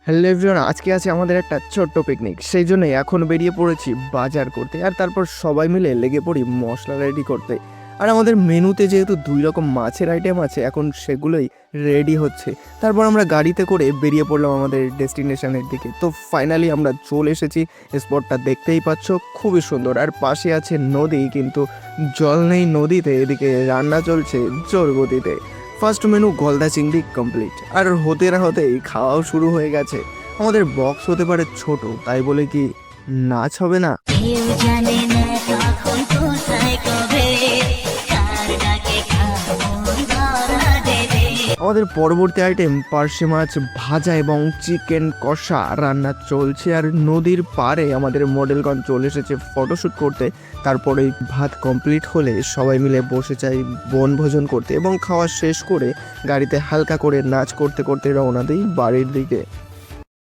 Hello everyone, আজকে আছে আমাদের একটা ছোট্ট পিকনিক। সেই জন্যই এখন বেরিয়ে পড়েছি বাজার করতে, আর তারপর সবাই মিলে লেগে পড়ি মশলা রেডি করতে। আর আমাদের মেনুতে যেহেতু 2 রকম মাছের আইটেম আছে, এখন সেগুলোই রেডি হচ্ছে। তারপর আমরা গাড়িতে করে বেরিয়ে পড়লাম আমাদের ডেস্টিনেশনের দিকে। তো ফাইনালি আমরা চলে এসেছি। স্পটটা দেখতেই পাচ্ছ, খুবই সুন্দর। আর পাশে আছে নদী, কিন্তু জল নেই নদীতে। এদিকে রান্না চলছে জোর গতিতে। ফার্স্ট মেনু গলদা চিংড়ি কমপ্লিট, আর হতে না হতেই খাওয়াও শুরু হয়ে গেছে। আমাদের বক্স হতে পারে ছোট, তাই বলে কি নাচ হবে না? কেউ জানে না কখন কোথায় কবে কার ডাকে খামোর ধরা দেবে। আমাদের পরবর্তী আইটেম পার্শে মাছ ভাজা এবং চিকেন কষা রান্না চলছে। আর নদীর পাড়ে আমাদের মডেলগণ চলে এসেছে ফটোশ্যুট করতে। তারপরে ভাত কমপ্লিট হলে সবাই মিলে বসে যাই বনভোজন করতে, এবং খাওয়া শেষ করে গাড়িতে হালকা করে নাচ করতে করতে রওনা দিই বাড়ির দিকে।